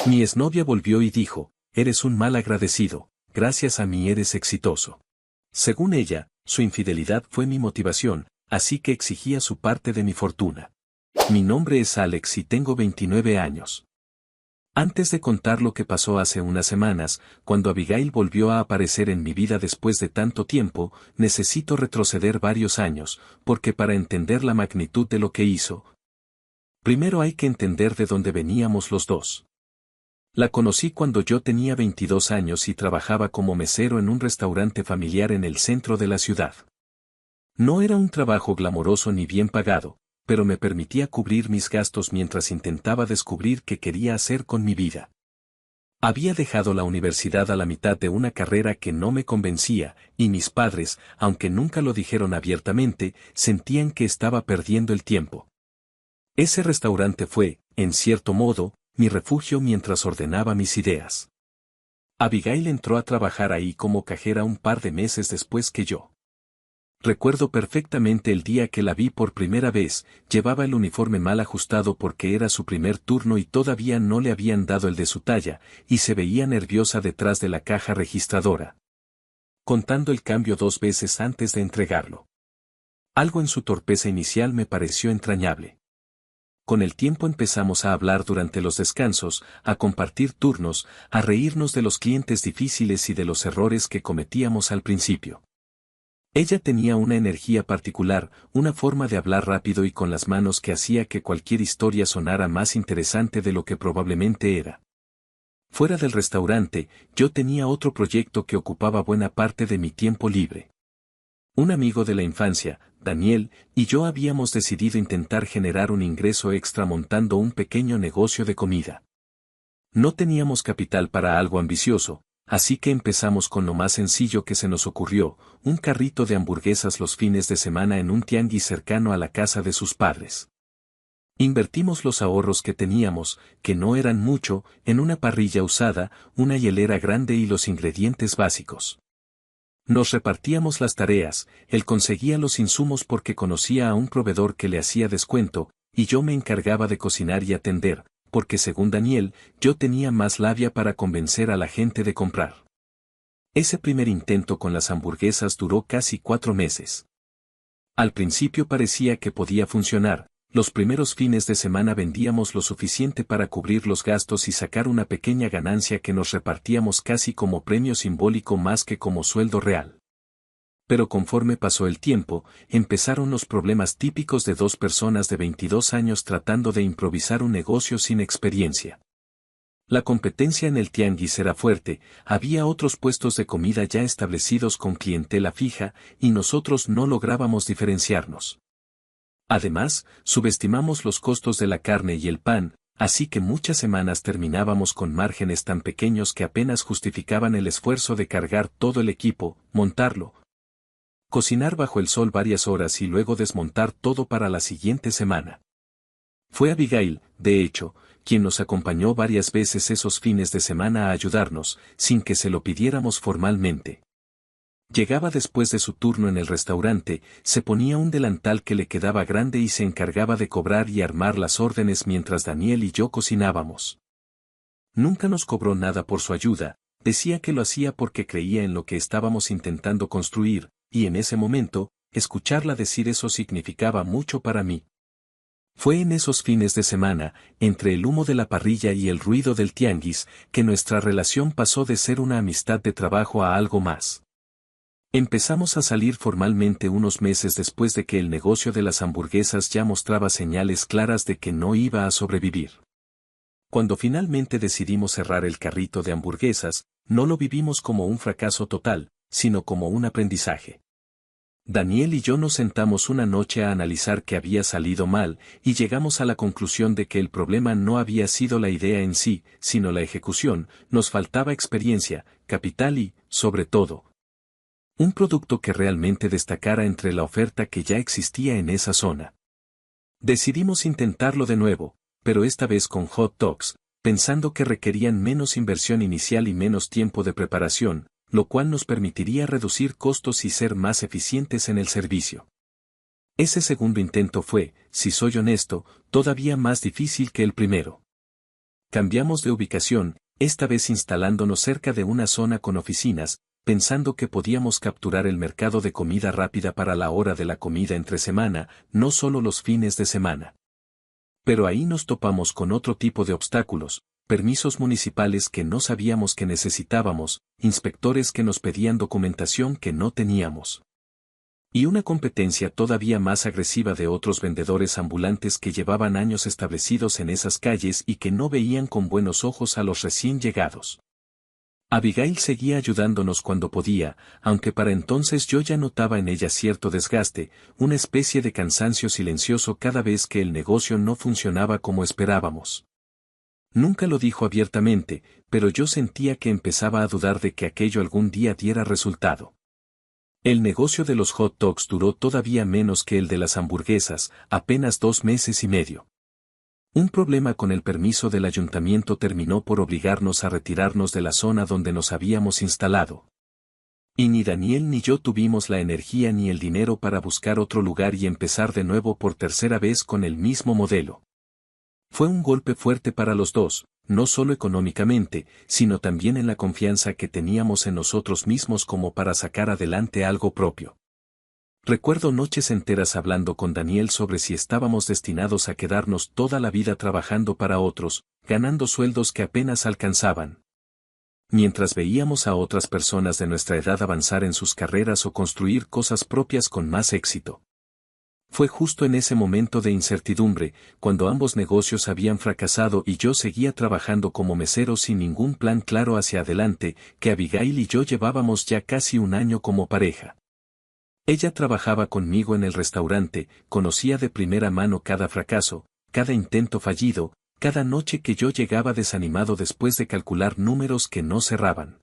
Mi exnovia volvió y dijo, eres un mal agradecido, gracias a mí eres exitoso. Según ella, su infidelidad fue mi motivación, así que exigía su parte de mi fortuna. Mi nombre es Alex y tengo 29 años. Antes de contar lo que pasó hace unas semanas, cuando Abigail volvió a aparecer en mi vida después de tanto tiempo, necesito retroceder varios años, porque para entender la magnitud de lo que hizo, primero hay que entender de dónde veníamos los dos. La conocí cuando yo tenía 22 años y trabajaba como mesero en un restaurante familiar en el centro de la ciudad. No era un trabajo glamoroso ni bien pagado, pero me permitía cubrir mis gastos mientras intentaba descubrir qué quería hacer con mi vida. Había dejado la universidad a la mitad de una carrera que no me convencía, y mis padres, aunque nunca lo dijeron abiertamente, sentían que estaba perdiendo el tiempo. Ese restaurante fue, en cierto modo, mi refugio mientras ordenaba mis ideas. Abigail entró a trabajar ahí como cajera un par de meses después que yo. Recuerdo perfectamente el día que la vi por primera vez, llevaba el uniforme mal ajustado porque era su primer turno y todavía no le habían dado el de su talla, y se veía nerviosa detrás de la caja registradora, contando el cambio 2 veces antes de entregarlo. Algo en su torpeza inicial me pareció entrañable. Con el tiempo empezamos a hablar durante los descansos, a compartir turnos, a reírnos de los clientes difíciles y de los errores que cometíamos al principio. Ella tenía una energía particular, una forma de hablar rápido y con las manos que hacía que cualquier historia sonara más interesante de lo que probablemente era. Fuera del restaurante, yo tenía otro proyecto que ocupaba buena parte de mi tiempo libre. Un amigo de la infancia, Daniel, y yo habíamos decidido intentar generar un ingreso extra montando un pequeño negocio de comida. No teníamos capital para algo ambicioso, así que empezamos con lo más sencillo que se nos ocurrió, un carrito de hamburguesas los fines de semana en un tianguis cercano a la casa de sus padres. Invertimos los ahorros que teníamos, que no eran mucho, en una parrilla usada, una hielera grande y los ingredientes básicos. Nos repartíamos las tareas, él conseguía los insumos porque conocía a un proveedor que le hacía descuento, y yo me encargaba de cocinar y atender, porque según Daniel, yo tenía más labia para convencer a la gente de comprar. Ese primer intento con las hamburguesas duró casi 4 meses. Al principio parecía que podía funcionar, los primeros fines de semana vendíamos lo suficiente para cubrir los gastos y sacar una pequeña ganancia que nos repartíamos casi como premio simbólico más que como sueldo real. Pero conforme pasó el tiempo, empezaron los problemas típicos de 2 personas de 22 años tratando de improvisar un negocio sin experiencia. La competencia en el tianguis era fuerte, había otros puestos de comida ya establecidos con clientela fija, y nosotros no lográbamos diferenciarnos. Además, subestimamos los costos de la carne y el pan, así que muchas semanas terminábamos con márgenes tan pequeños que apenas justificaban el esfuerzo de cargar todo el equipo, montarlo, cocinar bajo el sol varias horas y luego desmontar todo para la siguiente semana. Fue Abigail, de hecho, quien nos acompañó varias veces esos fines de semana a ayudarnos, sin que se lo pidiéramos formalmente. Llegaba después de su turno en el restaurante, se ponía un delantal que le quedaba grande y se encargaba de cobrar y armar las órdenes mientras Daniel y yo cocinábamos. Nunca nos cobró nada por su ayuda, decía que lo hacía porque creía en lo que estábamos intentando construir, y en ese momento, escucharla decir eso significaba mucho para mí. Fue en esos fines de semana, entre el humo de la parrilla y el ruido del tianguis, que nuestra relación pasó de ser una amistad de trabajo a algo más. Empezamos a salir formalmente unos meses después de que el negocio de las hamburguesas ya mostraba señales claras de que no iba a sobrevivir. Cuando finalmente decidimos cerrar el carrito de hamburguesas, no lo vivimos como un fracaso total, sino como un aprendizaje. Daniel y yo nos sentamos una noche a analizar qué había salido mal, y llegamos a la conclusión de que el problema no había sido la idea en sí, sino la ejecución, nos faltaba experiencia, capital y, sobre todo, un producto que realmente destacara entre la oferta que ya existía en esa zona. Decidimos intentarlo de nuevo, pero esta vez con hot dogs, pensando que requerían menos inversión inicial y menos tiempo de preparación, lo cual nos permitiría reducir costos y ser más eficientes en el servicio. Ese segundo intento fue, si soy honesto, todavía más difícil que el primero. Cambiamos de ubicación, esta vez instalándonos cerca de una zona con oficinas, pensando que podíamos capturar el mercado de comida rápida para la hora de la comida entre semana, no solo los fines de semana. Pero ahí nos topamos con otro tipo de obstáculos, permisos municipales que no sabíamos que necesitábamos, inspectores que nos pedían documentación que no teníamos. Y una competencia todavía más agresiva de otros vendedores ambulantes que llevaban años establecidos en esas calles y que no veían con buenos ojos a los recién llegados. Abigail seguía ayudándonos cuando podía, aunque para entonces yo ya notaba en ella cierto desgaste, una especie de cansancio silencioso cada vez que el negocio no funcionaba como esperábamos. Nunca lo dijo abiertamente, pero yo sentía que empezaba a dudar de que aquello algún día diera resultado. El negocio de los hot dogs duró todavía menos que el de las hamburguesas, apenas 2 meses y medio. Un problema con el permiso del ayuntamiento terminó por obligarnos a retirarnos de la zona donde nos habíamos instalado. Y ni Daniel ni yo tuvimos la energía ni el dinero para buscar otro lugar y empezar de nuevo por tercera vez con el mismo modelo. Fue un golpe fuerte para los dos, no solo económicamente, sino también en la confianza que teníamos en nosotros mismos como para sacar adelante algo propio. Recuerdo noches enteras hablando con Daniel sobre si estábamos destinados a quedarnos toda la vida trabajando para otros, ganando sueldos que apenas alcanzaban. Mientras veíamos a otras personas de nuestra edad avanzar en sus carreras o construir cosas propias con más éxito. Fue justo en ese momento de incertidumbre, cuando ambos negocios habían fracasado y yo seguía trabajando como mesero sin ningún plan claro hacia adelante, que Abigail y yo llevábamos ya casi un año como pareja. Ella trabajaba conmigo en el restaurante, conocía de primera mano cada fracaso, cada intento fallido, cada noche que yo llegaba desanimado después de calcular números que no cerraban.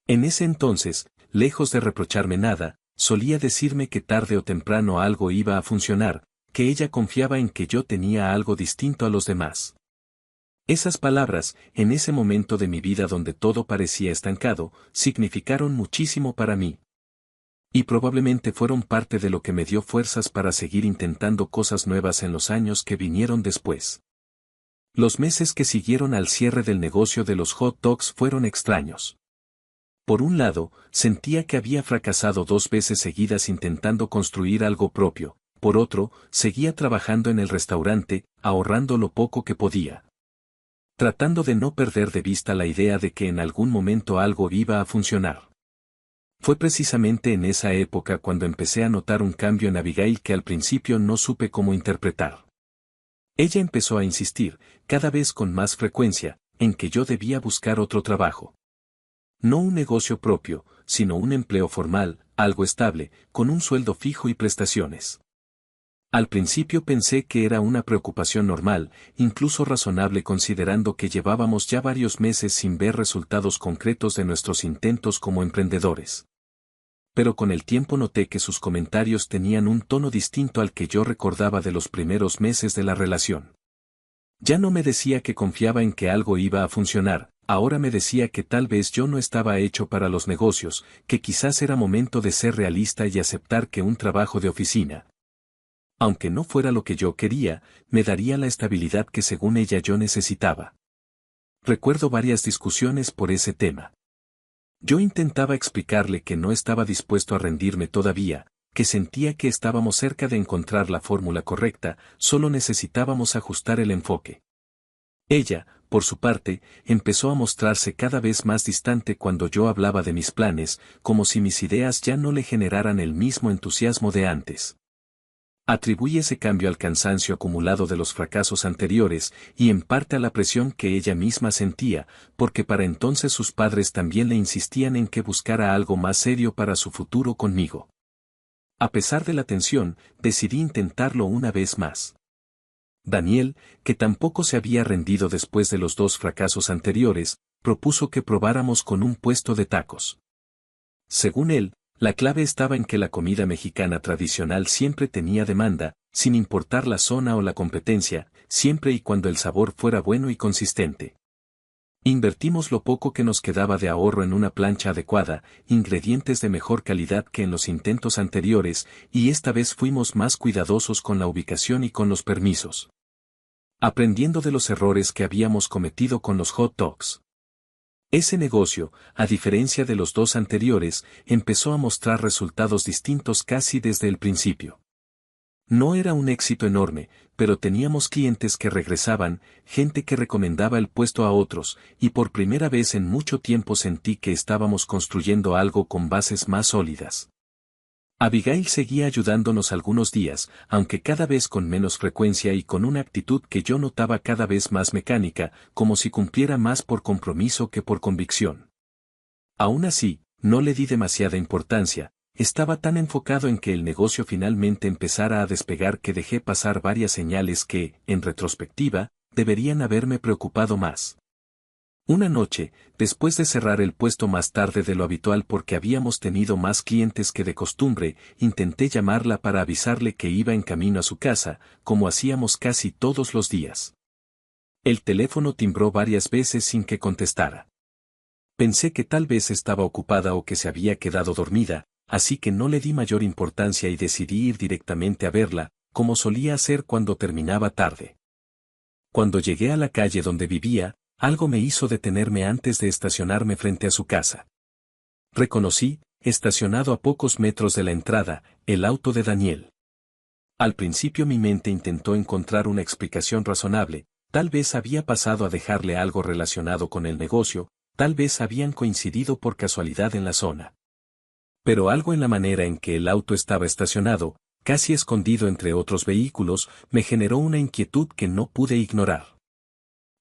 En ese entonces, lejos de reprocharme nada, solía decirme que tarde o temprano algo iba a funcionar, que ella confiaba en que yo tenía algo distinto a los demás. Esas palabras, en ese momento de mi vida donde todo parecía estancado, significaron muchísimo para mí. Y probablemente fueron parte de lo que me dio fuerzas para seguir intentando cosas nuevas en los años que vinieron después. Los meses que siguieron al cierre del negocio de los hot dogs fueron extraños. Por un lado, sentía que había fracasado 2 veces seguidas intentando construir algo propio, por otro, seguía trabajando en el restaurante, ahorrando lo poco que podía. Tratando de no perder de vista la idea de que en algún momento algo iba a funcionar. Fue precisamente en esa época cuando empecé a notar un cambio en Abigail que al principio no supe cómo interpretar. Ella empezó a insistir, cada vez con más frecuencia, en que yo debía buscar otro trabajo. No un negocio propio, sino un empleo formal, algo estable, con un sueldo fijo y prestaciones. Al principio pensé que era una preocupación normal, incluso razonable considerando que llevábamos ya varios meses sin ver resultados concretos de nuestros intentos como emprendedores. Pero con el tiempo noté que sus comentarios tenían un tono distinto al que yo recordaba de los primeros meses de la relación. Ya no me decía que confiaba en que algo iba a funcionar, ahora me decía que tal vez yo no estaba hecho para los negocios, que quizás era momento de ser realista y aceptar que un trabajo de oficina, aunque no fuera lo que yo quería, me daría la estabilidad que según ella yo necesitaba. Recuerdo varias discusiones por ese tema. Yo intentaba explicarle que no estaba dispuesto a rendirme todavía, que sentía que estábamos cerca de encontrar la fórmula correcta, solo necesitábamos ajustar el enfoque. Ella, por su parte, empezó a mostrarse cada vez más distante cuando yo hablaba de mis planes, como si mis ideas ya no le generaran el mismo entusiasmo de antes. Atribuye ese cambio al cansancio acumulado de los fracasos anteriores y en parte a la presión que ella misma sentía, porque para entonces sus padres también le insistían en que buscara algo más serio para su futuro conmigo. A pesar de la tensión, decidí intentarlo una vez más. Daniel, que tampoco se había rendido después de los 2 fracasos anteriores, propuso que probáramos con un puesto de tacos. Según él, la clave estaba en que la comida mexicana tradicional siempre tenía demanda, sin importar la zona o la competencia, siempre y cuando el sabor fuera bueno y consistente. Invertimos lo poco que nos quedaba de ahorro en una plancha adecuada, ingredientes de mejor calidad que en los intentos anteriores, y esta vez fuimos más cuidadosos con la ubicación y con los permisos. aprendiendo de los errores que habíamos cometido con los hot dogs. Ese negocio, a diferencia de los dos anteriores, empezó a mostrar resultados distintos casi desde el principio. No era un éxito enorme, pero teníamos clientes que regresaban, gente que recomendaba el puesto a otros, y por primera vez en mucho tiempo sentí que estábamos construyendo algo con bases más sólidas. Abigail seguía ayudándonos algunos días, aunque cada vez con menos frecuencia y con una actitud que yo notaba cada vez más mecánica, como si cumpliera más por compromiso que por convicción. Aún así, no le di demasiada importancia. Estaba tan enfocado en que el negocio finalmente empezara a despegar que dejé pasar varias señales que, en retrospectiva, deberían haberme preocupado más. Una noche, después de cerrar el puesto más tarde de lo habitual porque habíamos tenido más clientes que de costumbre, intenté llamarla para avisarle que iba en camino a su casa, como hacíamos casi todos los días. El teléfono timbró varias veces sin que contestara. Pensé que tal vez estaba ocupada o que se había quedado dormida, así que no le di mayor importancia y decidí ir directamente a verla, como solía hacer cuando terminaba tarde. Cuando llegué a la calle donde vivía, algo me hizo detenerme antes de estacionarme frente a su casa. Reconocí, estacionado a pocos metros de la entrada, el auto de Daniel. Al principio mi mente intentó encontrar una explicación razonable, tal vez había pasado a dejarle algo relacionado con el negocio, tal vez habían coincidido por casualidad en la zona. Pero algo en la manera en que el auto estaba estacionado, casi escondido entre otros vehículos, me generó una inquietud que no pude ignorar.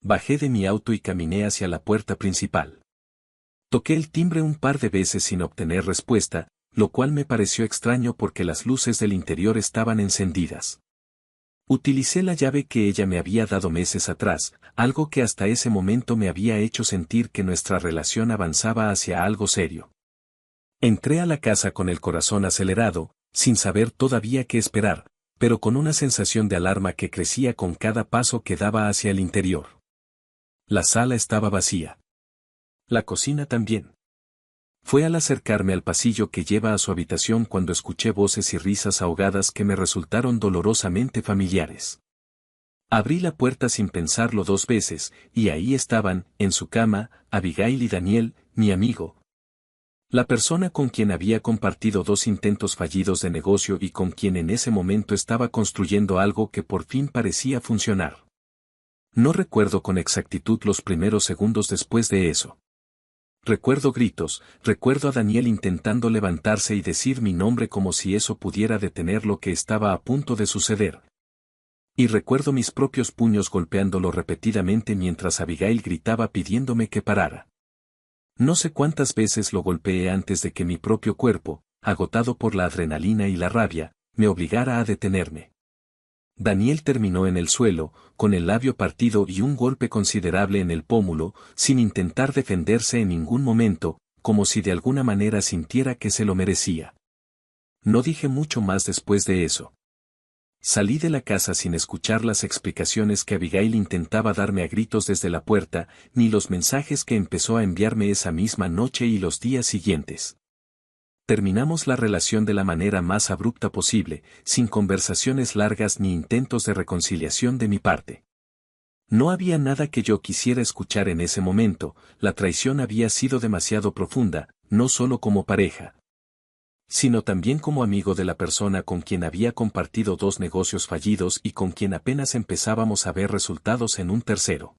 Bajé de mi auto y caminé hacia la puerta principal. Toqué el timbre un par de veces sin obtener respuesta, lo cual me pareció extraño porque las luces del interior estaban encendidas. Utilicé la llave que ella me había dado meses atrás, algo que hasta ese momento me había hecho sentir que nuestra relación avanzaba hacia algo serio. Entré a la casa con el corazón acelerado, sin saber todavía qué esperar, pero con una sensación de alarma que crecía con cada paso que daba hacia el interior. La sala estaba vacía. La cocina también. Fue al acercarme al pasillo que lleva a su habitación cuando escuché voces y risas ahogadas que me resultaron dolorosamente familiares. Abrí la puerta sin pensarlo dos veces, y ahí estaban, en su cama, Abigail y Daniel, mi amigo. La persona con quien había compartido dos intentos fallidos de negocio y con quien en ese momento estaba construyendo algo que por fin parecía funcionar. No recuerdo con exactitud los primeros segundos después de eso. Recuerdo gritos, recuerdo a Daniel intentando levantarse y decir mi nombre como si eso pudiera detener lo que estaba a punto de suceder. Y recuerdo mis propios puños golpeándolo repetidamente mientras Abigail gritaba pidiéndome que parara. No sé cuántas veces lo golpeé antes de que mi propio cuerpo, agotado por la adrenalina y la rabia, me obligara a detenerme. Daniel terminó en el suelo, con el labio partido y un golpe considerable en el pómulo, sin intentar defenderse en ningún momento, como si de alguna manera sintiera que se lo merecía. No dije mucho más después de eso. Salí de la casa sin escuchar las explicaciones que Abigail intentaba darme a gritos desde la puerta, ni los mensajes que empezó a enviarme esa misma noche y los días siguientes. Terminamos la relación de la manera más abrupta posible, sin conversaciones largas ni intentos de reconciliación de mi parte. No había nada que yo quisiera escuchar en ese momento, la traición había sido demasiado profunda, no solo como pareja, sino también como amigo de la persona con quien había compartido dos negocios fallidos y con quien apenas empezábamos a ver resultados en un tercero.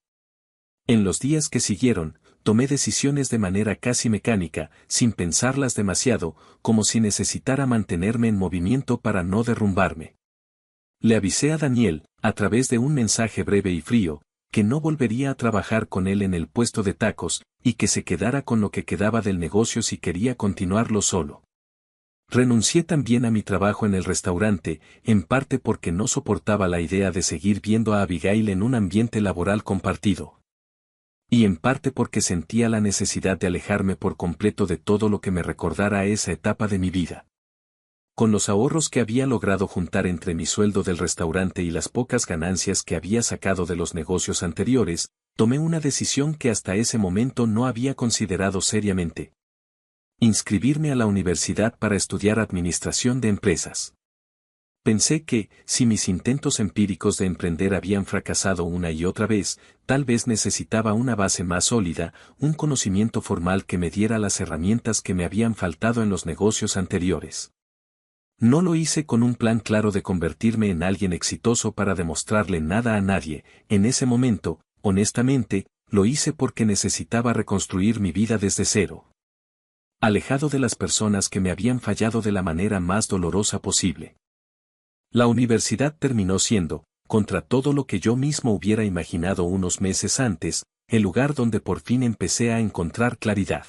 En los días que siguieron, tomé decisiones de manera casi mecánica, sin pensarlas demasiado, como si necesitara mantenerme en movimiento para no derrumbarme. Le avisé a Daniel, a través de un mensaje breve y frío, que no volvería a trabajar con él en el puesto de tacos, y que se quedara con lo que quedaba del negocio si quería continuarlo solo. Renuncié también a mi trabajo en el restaurante, en parte porque no soportaba la idea de seguir viendo a Abigail en un ambiente laboral compartido. Y en parte porque sentía la necesidad de alejarme por completo de todo lo que me recordara a esa etapa de mi vida. Con los ahorros que había logrado juntar entre mi sueldo del restaurante y las pocas ganancias que había sacado de los negocios anteriores, tomé una decisión que hasta ese momento no había considerado seriamente: inscribirme a la universidad para estudiar administración de empresas. Pensé que, si mis intentos empíricos de emprender habían fracasado una y otra vez, tal vez necesitaba una base más sólida, un conocimiento formal que me diera las herramientas que me habían faltado en los negocios anteriores. No lo hice con un plan claro de convertirme en alguien exitoso para demostrarle nada a nadie, en ese momento, honestamente, lo hice porque necesitaba reconstruir mi vida desde cero. Alejado de las personas que me habían fallado de la manera más dolorosa posible. La universidad terminó siendo, contra todo lo que yo mismo hubiera imaginado unos meses antes, el lugar donde por fin empecé a encontrar claridad.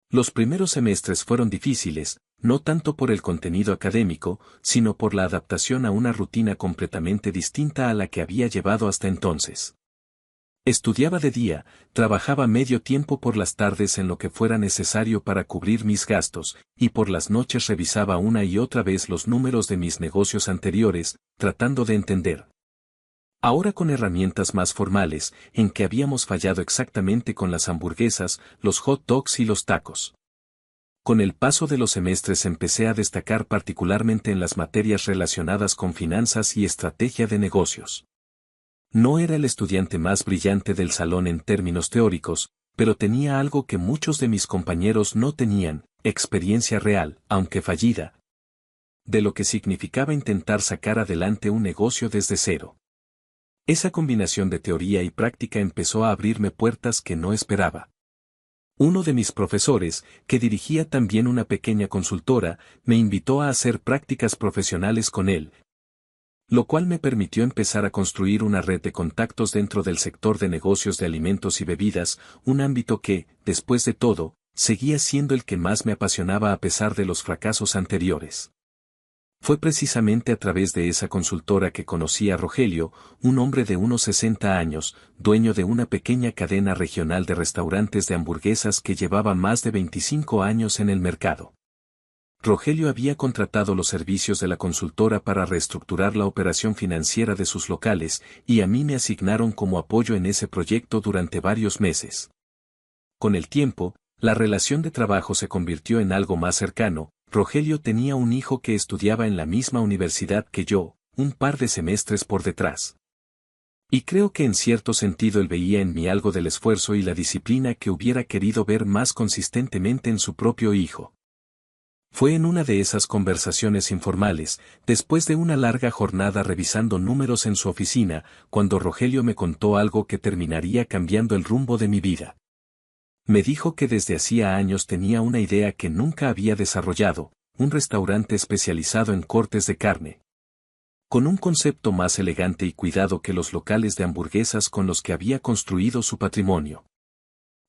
Los primeros semestres fueron difíciles, no tanto por el contenido académico, sino por la adaptación a una rutina completamente distinta a la que había llevado hasta entonces. Estudiaba de día, trabajaba medio tiempo por las tardes en lo que fuera necesario para cubrir mis gastos, y por las noches revisaba una y otra vez los números de mis negocios anteriores, tratando de entender. Ahora con herramientas más formales, en que habíamos fallado exactamente con las hamburguesas, los hot dogs y los tacos. Con el paso de los semestres empecé a destacar particularmente en las materias relacionadas con finanzas y estrategia de negocios. No era el estudiante más brillante del salón en términos teóricos, pero tenía algo que muchos de mis compañeros no tenían, experiencia real, aunque fallida, de lo que significaba intentar sacar adelante un negocio desde cero. Esa combinación de teoría y práctica empezó a abrirme puertas que no esperaba. Uno de mis profesores, que dirigía también una pequeña consultora, me invitó a hacer prácticas profesionales con él, lo cual me permitió empezar a construir una red de contactos dentro del sector de negocios de alimentos y bebidas, un ámbito que, después de todo, seguía siendo el que más me apasionaba a pesar de los fracasos anteriores. Fue precisamente a través de esa consultora que conocí a Rogelio, un hombre de unos 60 años, dueño de una pequeña cadena regional de restaurantes de hamburguesas que llevaba más de 25 años en el mercado. Rogelio había contratado los servicios de la consultora para reestructurar la operación financiera de sus locales, y a mí me asignaron como apoyo en ese proyecto durante varios meses. Con el tiempo, la relación de trabajo se convirtió en algo más cercano. Rogelio tenía un hijo que estudiaba en la misma universidad que yo, un par de semestres por detrás. Y creo que en cierto sentido él veía en mí algo del esfuerzo y la disciplina que hubiera querido ver más consistentemente en su propio hijo. Fue en una de esas conversaciones informales, después de una larga jornada revisando números en su oficina, cuando Rogelio me contó algo que terminaría cambiando el rumbo de mi vida. Me dijo que desde hacía años tenía una idea que nunca había desarrollado, un restaurante especializado en cortes de carne. Con un concepto más elegante y cuidado que los locales de hamburguesas con los que había construido su patrimonio.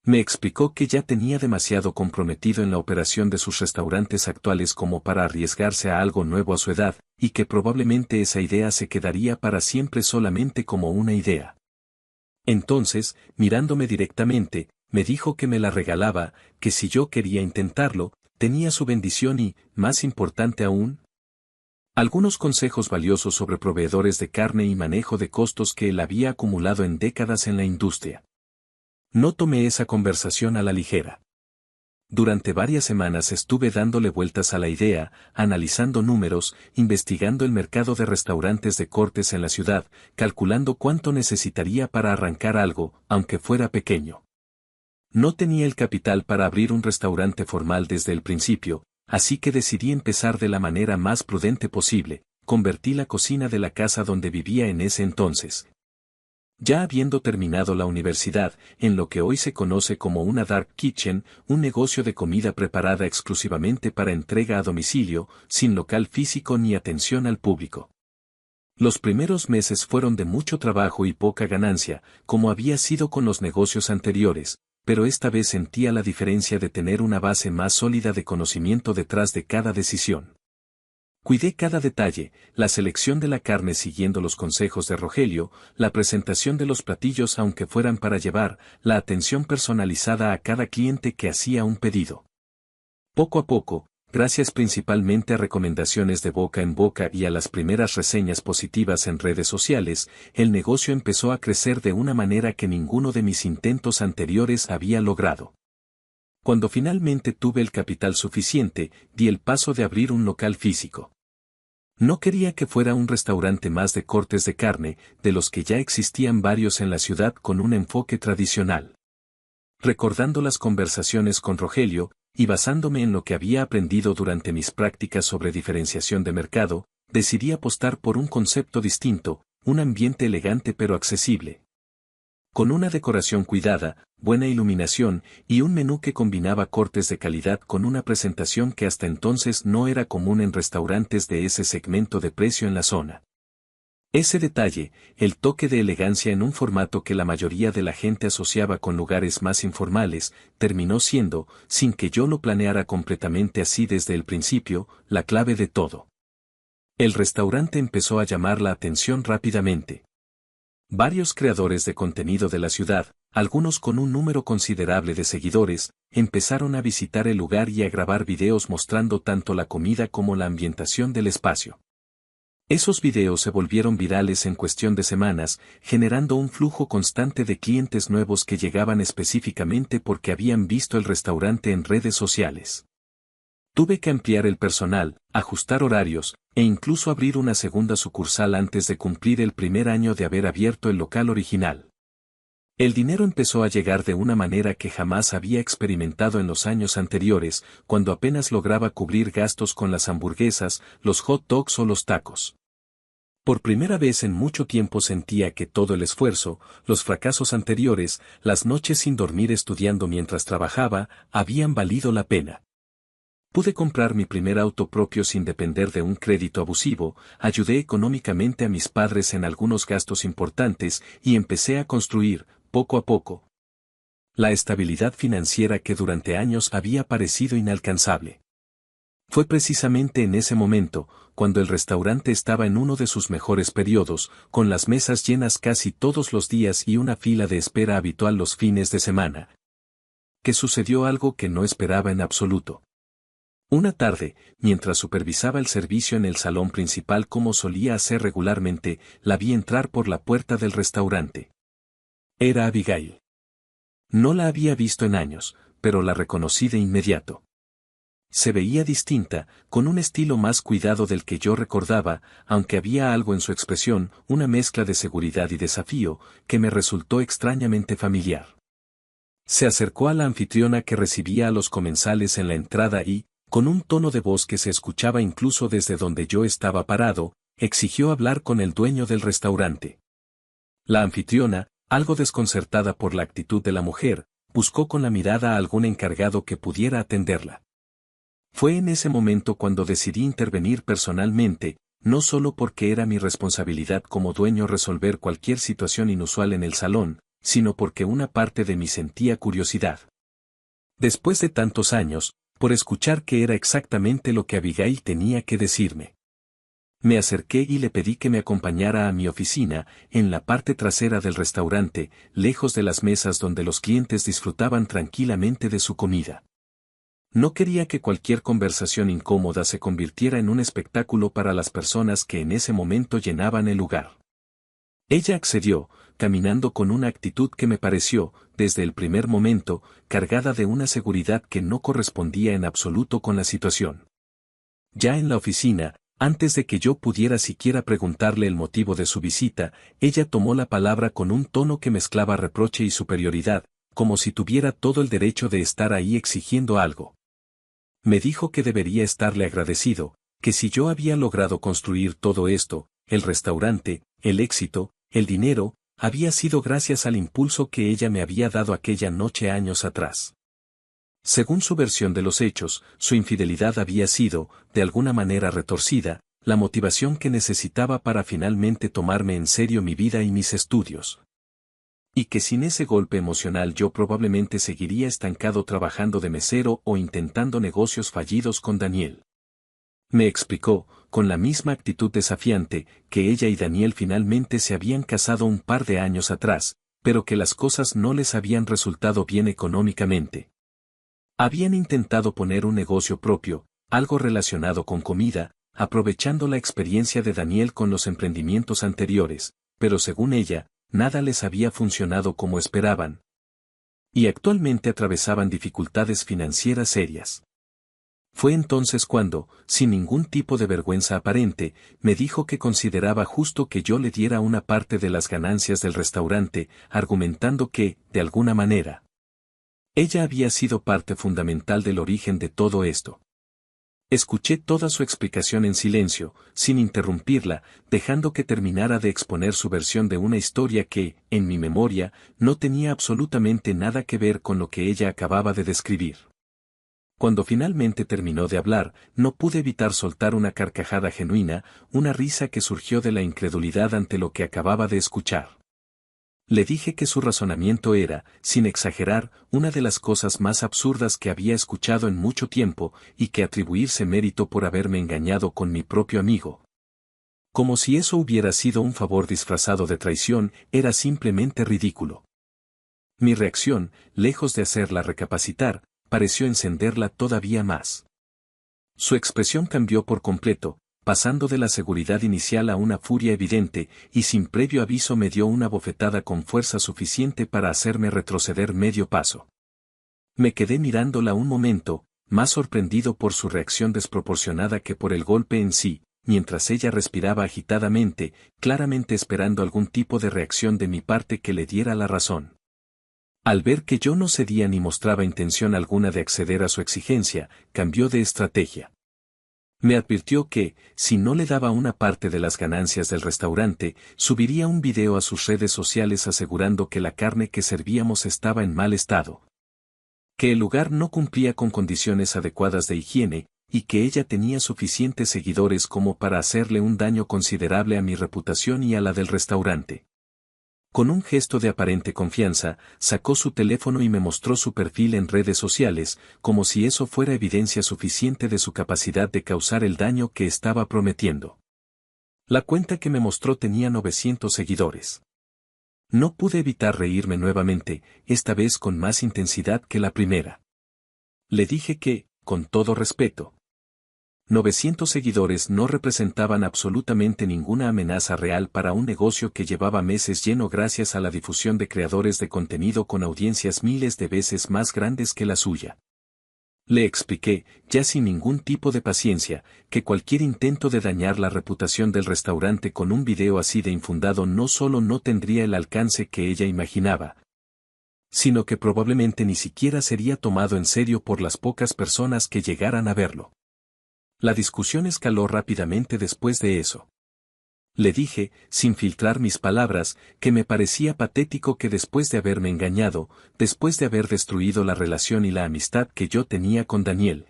Me explicó que ya tenía demasiado comprometido en la operación de sus restaurantes actuales como para arriesgarse a algo nuevo a su edad, y que probablemente esa idea se quedaría para siempre solamente como una idea. Entonces, mirándome directamente, me dijo que me la regalaba, que si yo quería intentarlo, tenía su bendición y, más importante aún, algunos consejos valiosos sobre proveedores de carne y manejo de costos que él había acumulado en décadas en la industria. No tomé esa conversación a la ligera. Durante varias semanas estuve dándole vueltas a la idea, analizando números, investigando el mercado de restaurantes de cortes en la ciudad, calculando cuánto necesitaría para arrancar algo, aunque fuera pequeño. No tenía el capital para abrir un restaurante formal desde el principio, así que decidí empezar de la manera más prudente posible. Convertí la cocina de la casa donde vivía en ese entonces, ya habiendo terminado la universidad, en lo que hoy se conoce como una dark kitchen, un negocio de comida preparada exclusivamente para entrega a domicilio, sin local físico ni atención al público. Los primeros meses fueron de mucho trabajo y poca ganancia, como había sido con los negocios anteriores, pero esta vez sentía la diferencia de tener una base más sólida de conocimiento detrás de cada decisión. Cuidé cada detalle, la selección de la carne siguiendo los consejos de Rogelio, la presentación de los platillos aunque fueran para llevar, la atención personalizada a cada cliente que hacía un pedido. Poco a poco, gracias principalmente a recomendaciones de boca en boca y a las primeras reseñas positivas en redes sociales, el negocio empezó a crecer de una manera que ninguno de mis intentos anteriores había logrado. Cuando finalmente tuve el capital suficiente, di el paso de abrir un local físico. No quería que fuera un restaurante más de cortes de carne, de los que ya existían varios en la ciudad con un enfoque tradicional. Recordando las conversaciones con Rogelio, y basándome en lo que había aprendido durante mis prácticas sobre diferenciación de mercado, decidí apostar por un concepto distinto, un ambiente elegante pero accesible. Con una decoración cuidada, buena iluminación y un menú que combinaba cortes de calidad con una presentación que hasta entonces no era común en restaurantes de ese segmento de precio en la zona. Ese detalle, el toque de elegancia en un formato que la mayoría de la gente asociaba con lugares más informales, terminó siendo, sin que yo lo planeara completamente así desde el principio, la clave de todo. El restaurante empezó a llamar la atención rápidamente. Varios creadores de contenido de la ciudad, algunos con un número considerable de seguidores, empezaron a visitar el lugar y a grabar videos mostrando tanto la comida como la ambientación del espacio. Esos videos se volvieron virales en cuestión de semanas, generando un flujo constante de clientes nuevos que llegaban específicamente porque habían visto el restaurante en redes sociales. Tuve que ampliar el personal, ajustar horarios, e incluso abrir una segunda sucursal antes de cumplir el primer año de haber abierto el local original. El dinero empezó a llegar de una manera que jamás había experimentado en los años anteriores, cuando apenas lograba cubrir gastos con las hamburguesas, los hot dogs o los tacos. Por primera vez en mucho tiempo sentía que todo el esfuerzo, los fracasos anteriores, las noches sin dormir estudiando mientras trabajaba, habían valido la pena. Pude comprar mi primer auto propio sin depender de un crédito abusivo, ayudé económicamente a mis padres en algunos gastos importantes y empecé a construir, poco a poco, la estabilidad financiera que durante años había parecido inalcanzable. Fue precisamente en ese momento, cuando el restaurante estaba en uno de sus mejores periodos, con las mesas llenas casi todos los días y una fila de espera habitual los fines de semana, que sucedió algo que no esperaba en absoluto. Una tarde, mientras supervisaba el servicio en el salón principal como solía hacer regularmente, la vi entrar por la puerta del restaurante. Era Abigail. No la había visto en años, pero la reconocí de inmediato. Se veía distinta, con un estilo más cuidado del que yo recordaba, aunque había algo en su expresión, una mezcla de seguridad y desafío, que me resultó extrañamente familiar. Se acercó a la anfitriona que recibía a los comensales en la entrada y, con un tono de voz que se escuchaba incluso desde donde yo estaba parado, exigió hablar con el dueño del restaurante. La anfitriona, algo desconcertada por la actitud de la mujer, buscó con la mirada a algún encargado que pudiera atenderla. Fue en ese momento cuando decidí intervenir personalmente, no solo porque era mi responsabilidad como dueño resolver cualquier situación inusual en el salón, sino porque una parte de mí sentía curiosidad. Después de tantos años, por escuchar qué era exactamente lo que Abigail tenía que decirme. Me acerqué y le pedí que me acompañara a mi oficina, en la parte trasera del restaurante, lejos de las mesas donde los clientes disfrutaban tranquilamente de su comida. No quería que cualquier conversación incómoda se convirtiera en un espectáculo para las personas que en ese momento llenaban el lugar. Ella accedió, caminando con una actitud que me pareció, desde el primer momento, cargada de una seguridad que no correspondía en absoluto con la situación. Ya en la oficina, antes de que yo pudiera siquiera preguntarle el motivo de su visita, ella tomó la palabra con un tono que mezclaba reproche y superioridad, como si tuviera todo el derecho de estar ahí exigiendo algo. Me dijo que debería estarle agradecido, que si yo había logrado construir todo esto, el restaurante, el éxito, el dinero, había sido gracias al impulso que ella me había dado aquella noche años atrás. Según su versión de los hechos, su infidelidad había sido, de alguna manera retorcida, la motivación que necesitaba para finalmente tomarme en serio mi vida y mis estudios. Y que sin ese golpe emocional yo probablemente seguiría estancado trabajando de mesero o intentando negocios fallidos con Daniel. Me explicó, con la misma actitud desafiante, que ella y Daniel finalmente se habían casado un par de años atrás, pero que las cosas no les habían resultado bien económicamente. Habían intentado poner un negocio propio, algo relacionado con comida, aprovechando la experiencia de Daniel con los emprendimientos anteriores, pero según ella, nada les había funcionado como esperaban. Y actualmente atravesaban dificultades financieras serias. Fue entonces cuando, sin ningún tipo de vergüenza aparente, me dijo que consideraba justo que yo le diera una parte de las ganancias del restaurante, argumentando que, de alguna manera, ella había sido parte fundamental del origen de todo esto. Escuché toda su explicación en silencio, sin interrumpirla, dejando que terminara de exponer su versión de una historia que, en mi memoria, no tenía absolutamente nada que ver con lo que ella acababa de describir. Cuando finalmente terminó de hablar, no pude evitar soltar una carcajada genuina, una risa que surgió de la incredulidad ante lo que acababa de escuchar. Le dije que su razonamiento era, sin exagerar, una de las cosas más absurdas que había escuchado en mucho tiempo, y que atribuirse mérito por haberme engañado con mi propio amigo, como si eso hubiera sido un favor disfrazado de traición, era simplemente ridículo. Mi reacción, lejos de hacerla recapacitar, pareció encenderla todavía más. Su expresión cambió por completo, pasando de la seguridad inicial a una furia evidente, y sin previo aviso me dio una bofetada con fuerza suficiente para hacerme retroceder medio paso. Me quedé mirándola un momento, más sorprendido por su reacción desproporcionada que por el golpe en sí, mientras ella respiraba agitadamente, claramente esperando algún tipo de reacción de mi parte que le diera la razón. Al ver que yo no cedía ni mostraba intención alguna de acceder a su exigencia, cambió de estrategia. Me advirtió que, si no le daba una parte de las ganancias del restaurante, subiría un video a sus redes sociales asegurando que la carne que servíamos estaba en mal estado, que el lugar no cumplía con condiciones adecuadas de higiene, y que ella tenía suficientes seguidores como para hacerle un daño considerable a mi reputación y a la del restaurante. Con un gesto de aparente confianza, sacó su teléfono y me mostró su perfil en redes sociales, como si eso fuera evidencia suficiente de su capacidad de causar el daño que estaba prometiendo. La cuenta que me mostró tenía 900 seguidores. No pude evitar reírme nuevamente, esta vez con más intensidad que la primera. Le dije que, con todo respeto, 900 seguidores no representaban absolutamente ninguna amenaza real para un negocio que llevaba meses lleno gracias a la difusión de creadores de contenido con audiencias miles de veces más grandes que la suya. Le expliqué, ya sin ningún tipo de paciencia, que cualquier intento de dañar la reputación del restaurante con un video así de infundado no solo no tendría el alcance que ella imaginaba, sino que probablemente ni siquiera sería tomado en serio por las pocas personas que llegaran a verlo. La discusión escaló rápidamente después de eso. Le dije, sin filtrar mis palabras, que me parecía patético que después de haberme engañado, después de haber destruido la relación y la amistad que yo tenía con Daniel,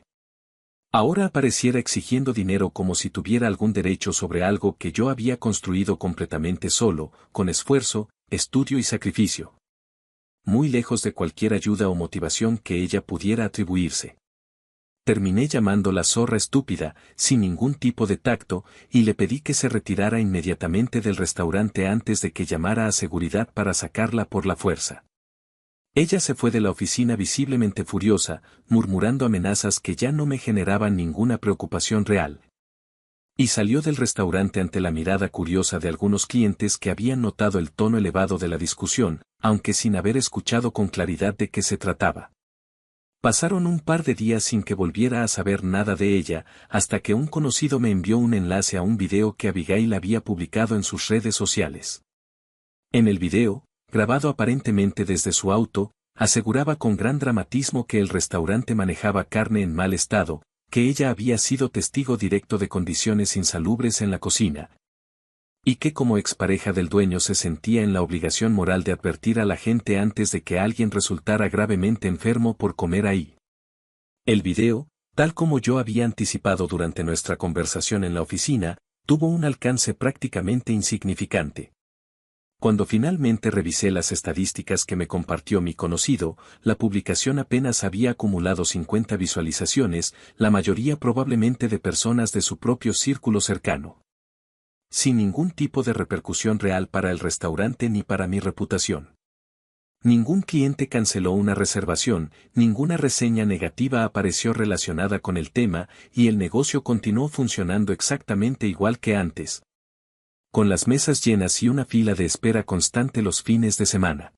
ahora apareciera exigiendo dinero como si tuviera algún derecho sobre algo que yo había construido completamente solo, con esfuerzo, estudio y sacrificio, muy lejos de cualquier ayuda o motivación que ella pudiera atribuirse. Terminé llamándola zorra estúpida, sin ningún tipo de tacto, y le pedí que se retirara inmediatamente del restaurante antes de que llamara a seguridad para sacarla por la fuerza. Ella se fue de la oficina visiblemente furiosa, murmurando amenazas que ya no me generaban ninguna preocupación real. Y salió del restaurante ante la mirada curiosa de algunos clientes que habían notado el tono elevado de la discusión, aunque sin haber escuchado con claridad de qué se trataba. Pasaron un par de días sin que volviera a saber nada de ella, hasta que un conocido me envió un enlace a un video que Abigail había publicado en sus redes sociales. En el video, grabado aparentemente desde su auto, aseguraba con gran dramatismo que el restaurante manejaba carne en mal estado, que ella había sido testigo directo de condiciones insalubres en la cocina, y que como expareja del dueño se sentía en la obligación moral de advertir a la gente antes de que alguien resultara gravemente enfermo por comer ahí. El video, tal como yo había anticipado durante nuestra conversación en la oficina, tuvo un alcance prácticamente insignificante. Cuando finalmente revisé las estadísticas que me compartió mi conocido, la publicación apenas había acumulado 50 visualizaciones, la mayoría probablemente de personas de su propio círculo cercano, sin ningún tipo de repercusión real para el restaurante ni para mi reputación. Ningún cliente canceló una reservación, ninguna reseña negativa apareció relacionada con el tema, y el negocio continuó funcionando exactamente igual que antes, con las mesas llenas y una fila de espera constante los fines de semana.